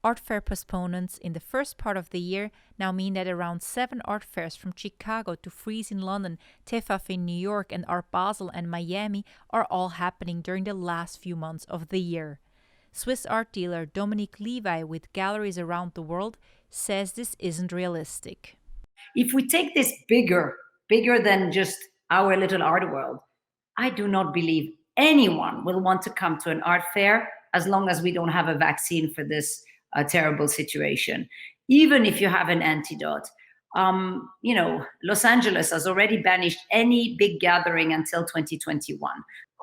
art fair postponements in the first part of the year now mean that around 7 art fairs from Chicago to Frieze in London, TEFAF in New York, and Art Basel and Miami are all happening during the last few months of the year. Swiss art dealer Dominique Lévy, with galleries around the world, says this isn't realistic. If we take this bigger than just our little art world, I do not believe anyone will want to come to an art fair as long as we don't have a vaccine for this terrible situation. Even if you have an antidote, Los Angeles has already banished any big gathering until 2021.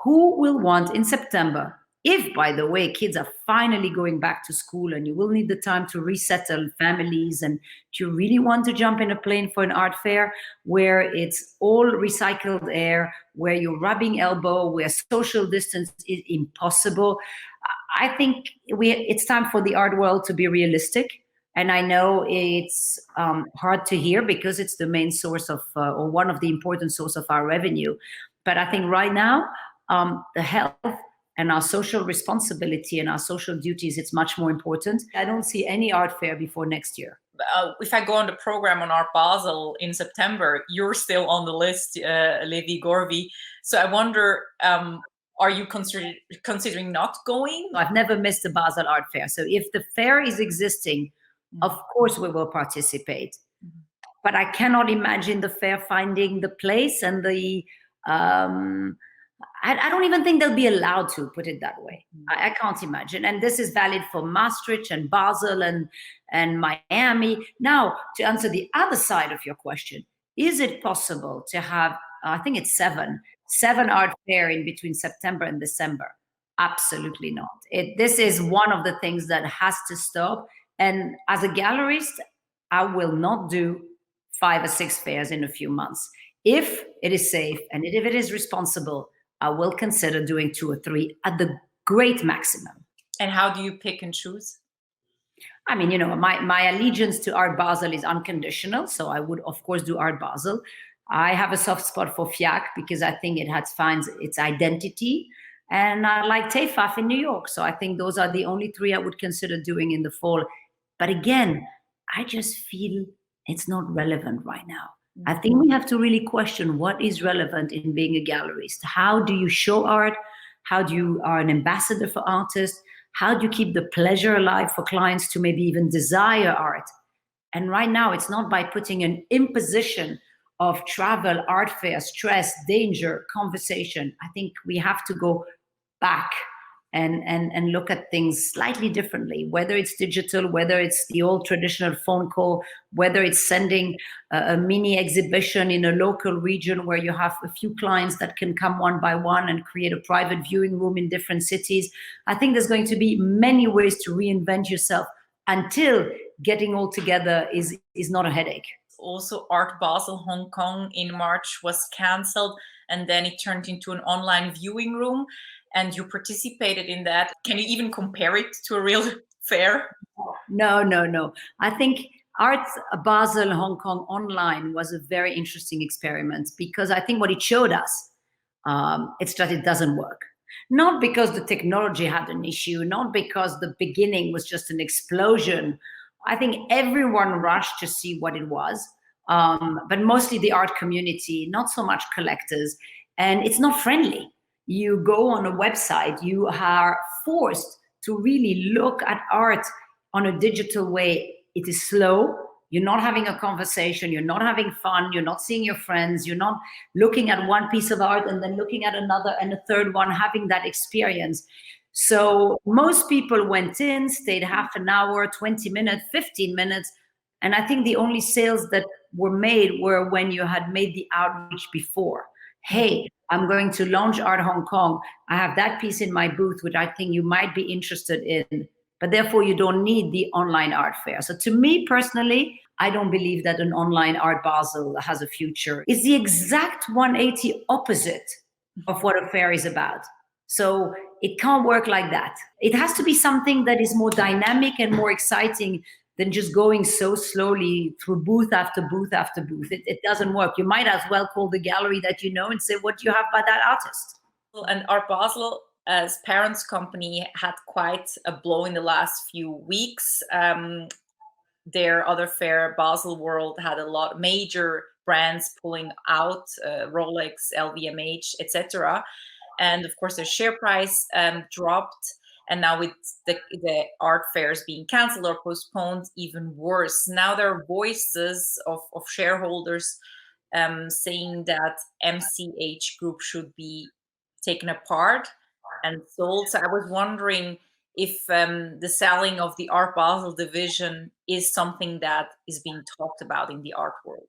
Who will want in September, if, by the way, kids are finally going back to school and you will need the time to resettle families, and do you really want to jump in a plane for an art fair where it's all recycled air, where you're rubbing elbow, where social distance is impossible? I think it's time for the art world to be realistic. And I know it's hard to hear because it's the main source of, or one of the important source of our revenue. But I think right now, the health and our social responsibility and our social duties, it's much more important. I don't see any art fair before next year. If I go on the program on Art Basel in September, you're still on the list, Lévy Gorvy. So I wonder, are you considering not going? I've never missed a Basel Art Fair. So if the fair is existing, of course we will participate. But I cannot imagine the fair finding the place and the... I don't even think they'll be allowed to, put it that way. I can't imagine. And this is valid for Maastricht and Basel and Miami. Now, to answer the other side of your question, is it possible to have, I think it's seven art fair in between September and December? Absolutely not. This is one of the things that has to stop. And as a gallerist, I will not do 5 or 6 fairs in a few months. If it is safe and if it is responsible, I will consider doing 2 or 3 at the great maximum. And how do you pick and choose? I mean, my allegiance to Art Basel is unconditional. So I would, of course, do Art Basel. I have a soft spot for FIAC because I think it finds its identity. And I like TEFAF in New York. So I think those are the only 3 I would consider doing in the fall. But again, I just feel it's not relevant right now. I think we have to really question what is relevant in being a gallerist. How do you show art? How do you are an ambassador for artists? How do you keep the pleasure alive for clients to maybe even desire art? And right now, it's not by putting an imposition of travel, art fair, stress, danger, conversation. I think we have to go back and look at things slightly differently, whether it's digital, whether it's the old traditional phone call, whether it's sending a mini exhibition in a local region where you have a few clients that can come one by one and create a private viewing room in different cities. I think there's going to be many ways to reinvent yourself until getting all together is not a headache. Also, Art Basel Hong Kong in March was cancelled, and then it turned into an online viewing room. And you participated in that. Can you even compare it to a real fair? No. I think Art Basel Hong Kong online was a very interesting experiment because I think what it showed us is that it doesn't work. Not because the technology had an issue, not because the beginning was just an explosion. I think everyone rushed to see what it was, but mostly the art community, not so much collectors. And it's not friendly. You go on a website, you are forced to really look at art on a digital way. It is slow. You're not having a conversation. You're not having fun. You're not seeing your friends. You're not looking at one piece of art and then looking at another and a third one, having that experience. So most people went in, stayed half an hour, 20 minutes, 15 minutes. And I think the only sales that were made were when you had made the outreach before. Hey, I'm going to launch Art Hong Kong. I have that piece in my booth, which I think you might be interested in, but therefore you don't need the online art fair. So to me personally, I don't believe that an online Art Basel has a future. It's the exact 180 opposite of what a fair is about. So it can't work like that. It has to be something that is more dynamic and more exciting than just going so slowly through booth after booth after booth. It doesn't work. You might as well call the gallery that you know and say, what do you have by that artist? And Art Basel as parents company had quite a blow in the last few weeks. Their other fair, Basel World, had a lot major brands pulling out, Rolex, LVMH, etc. And of course, their share price dropped. And now with the art fairs being canceled or postponed, even worse. Now there are voices of shareholders saying that MCH Group should be taken apart and sold. So I was wondering if the selling of the Art Basel division is something that is being talked about in the art world.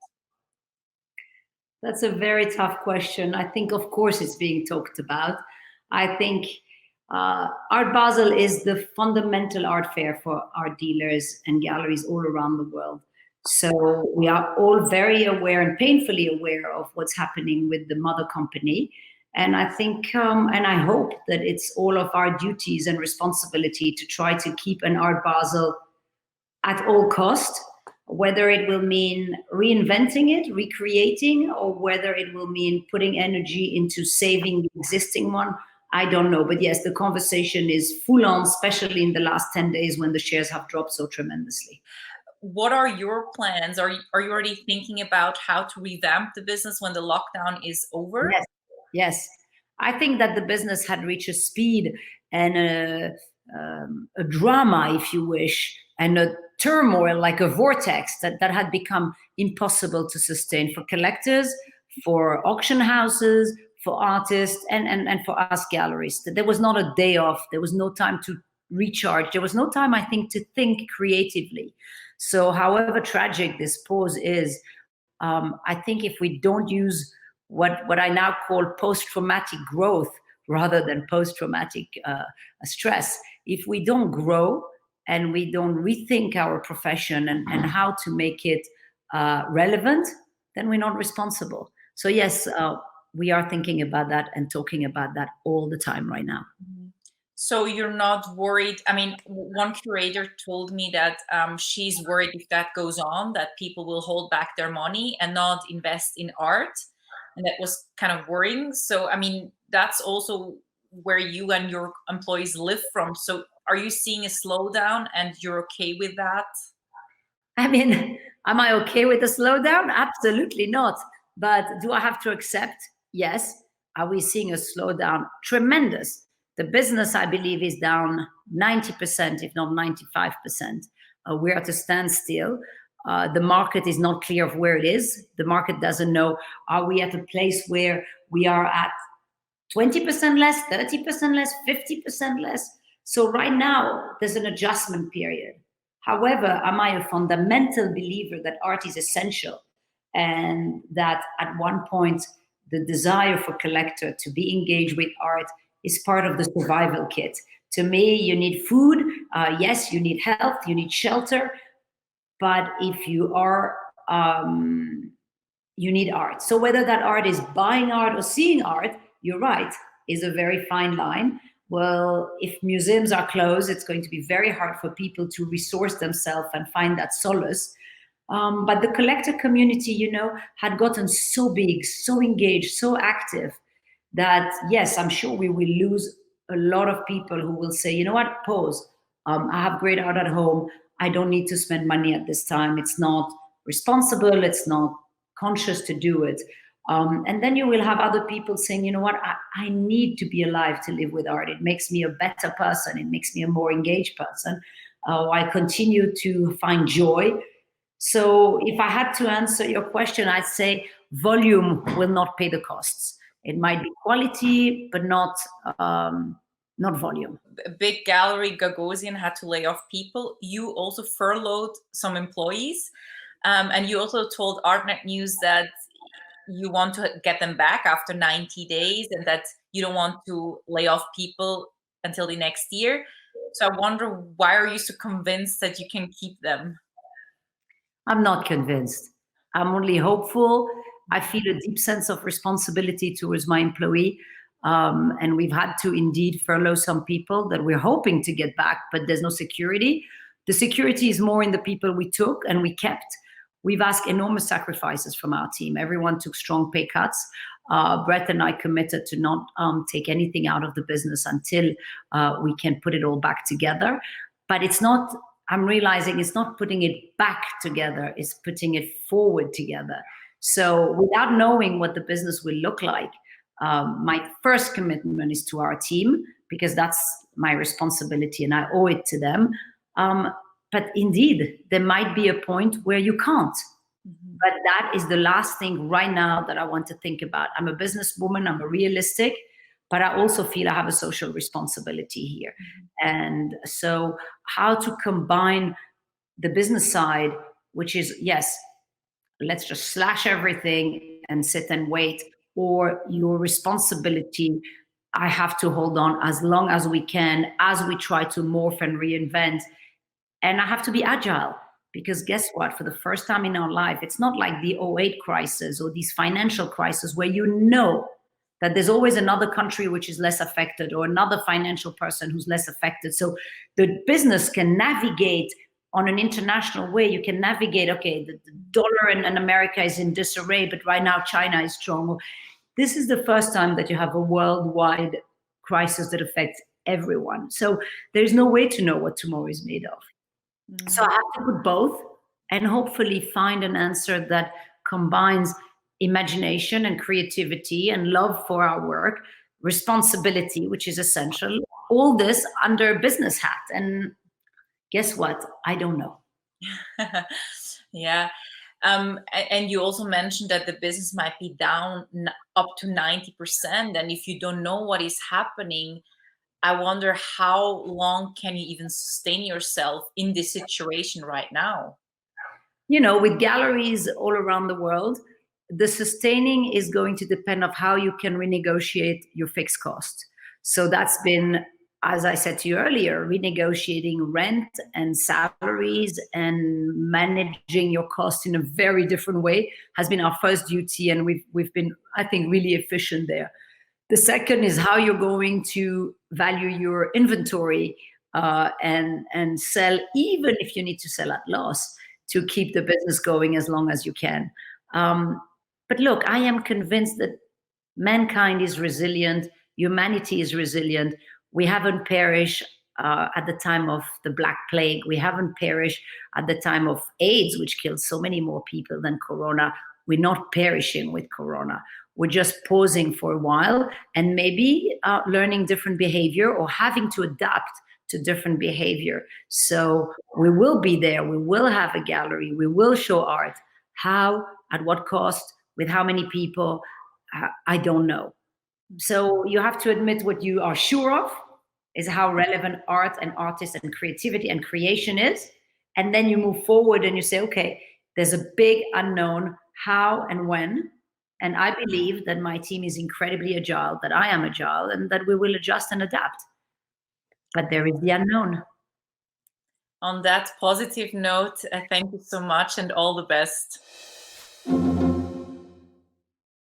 That's a very tough question. I think, of course, it's being talked about. I think Art Basel is the fundamental art fair for art dealers and galleries all around the world. So we are all very aware and painfully aware of what's happening with the mother company. And I think, and I hope that it's all of our duties and responsibility to try to keep an Art Basel at all cost, whether it will mean reinventing it, recreating, or whether it will mean putting energy into saving the existing one. I don't know. But yes, the conversation is full on, especially in the last 10 days when the shares have dropped so tremendously. What are your plans? Are you already thinking about how to revamp the business when the lockdown is over? Yes. I think that the business had reached a speed and a drama, if you wish, and a turmoil, like a vortex that had become impossible to sustain for collectors, for auction houses, for artists, and for us galleries. There was not a day off. There was no time to recharge. There was no time, I think, to think creatively. So however tragic this pause is, I think if we don't use what I now call post-traumatic growth rather than post-traumatic stress, if we don't grow and we don't rethink our profession and how to make it relevant, then we're not responsible. So yes, we are thinking about that and talking about that all the time right now. So you're not worried? I mean, one curator told me that she's worried if that goes on, that people will hold back their money and not invest in art. And that was kind of worrying. So, I mean, that's also where you and your employees live from. So are you seeing a slowdown and you're okay with that? I mean, am I okay with the slowdown? Absolutely not. But do I have to accept? Yes. Are we seeing a slowdown? Tremendous. The business, I believe, is down 90%, if not 95%. We're at a standstill. The market is not clear of where it is. The market doesn't know, are we at a place where we are at 20% less, 30% less, 50% less? So right now, there's an adjustment period. However, am I a fundamental believer that art is essential and that at one point, the desire for collector to be engaged with art is part of the survival kit? To me, you need food. Yes, you need health, you need shelter. But if you are, you need art. So whether that art is buying art or seeing art, you're right, is a very fine line. Well, if museums are closed, it's going to be very hard for people to resource themselves and find that solace. But the collector community, you know, had gotten so big, so engaged, so active that, yes, I'm sure we will lose a lot of people who will say, you know what, pause. I have great art at home. I don't need to spend money at this time. It's not responsible. It's not conscious to do it. And then you will have other people saying, you know what, I need to be alive to live with art. It makes me a better person. It makes me a more engaged person. I continue to find joy. So if I had to answer your question, I'd say volume will not pay the costs. It might be quality, but not volume. A big gallery, Gagosian, had to lay off people. You also furloughed some employees. And you also told ArtNet News that you want to get them back after 90 days and that you don't want to lay off people until the next year. So I wonder, why are you so convinced that you can keep them? I'm not convinced. I'm only hopeful. I feel a deep sense of responsibility towards my employee. And we've had to indeed furlough some people that we're hoping to get back, but there's no security. The security is more in the people we took and we kept. We've asked enormous sacrifices from our team. Everyone took strong pay cuts. Brett and I committed to not take anything out of the business until we can put it all back together. But it's not, I'm realizing it's not putting it back together, it's putting it forward together. So without knowing what the business will look like, my first commitment is to our team, because that's my responsibility and I owe it to them. But indeed, there might be a point where you can't. Mm-hmm. But that is the last thing right now that I want to think about. I'm a businesswoman, I'm a realistic, but I also feel I have a social responsibility here. Mm-hmm. And so how to combine the business side, which is, yes, let's just slash everything and sit and wait, or your responsibility, I have to hold on as long as we can, as we try to morph and reinvent. And I have to be agile, because guess what? For the first time in our life, it's not like the 2008 crisis or these financial crises where you know that there's always another country which is less affected or another financial person who's less affected. So the business can navigate on an international way. You can navigate, okay, the dollar in America is in disarray, but right now China is strong. This is the first time that you have a worldwide crisis that affects everyone. So there's no way to know what tomorrow is made of. Mm-hmm. So I have to put both and hopefully find an answer that combines imagination and creativity and love for our work, responsibility, which is essential, all this under a business hat. And guess what? I don't know. Yeah. And you also mentioned that the business might be down up to 90%. And if you don't know what is happening, I wonder how long can you even sustain yourself in this situation right now? You know, with galleries all around the world, the sustaining is going to depend on how you can renegotiate your fixed cost. So that's been, as I said to you earlier, renegotiating rent and salaries and managing your cost in a very different way has been our first duty. And we've been, I think, really efficient there. The second is how you're going to value your inventory and sell, even if you need to sell at loss, to keep the business going as long as you can. But look, I am convinced that mankind is resilient, humanity is resilient. We haven't perished at the time of the Black Plague. We haven't perished at the time of AIDS, which killed so many more people than Corona. We're not perishing with Corona. We're just pausing for a while and maybe learning different behavior or having to adapt to different behavior. So we will be there. We will have a gallery. We will show art. How, at what cost, with how many people, I don't know. So you have to admit what you are sure of is how relevant art and artists and creativity and creation is. And then you move forward and you say, okay, there's a big unknown, how and when. And I believe that my team is incredibly agile, that I am agile, and that we will adjust and adapt. But there is the unknown. On that positive note, thank you so much and all the best.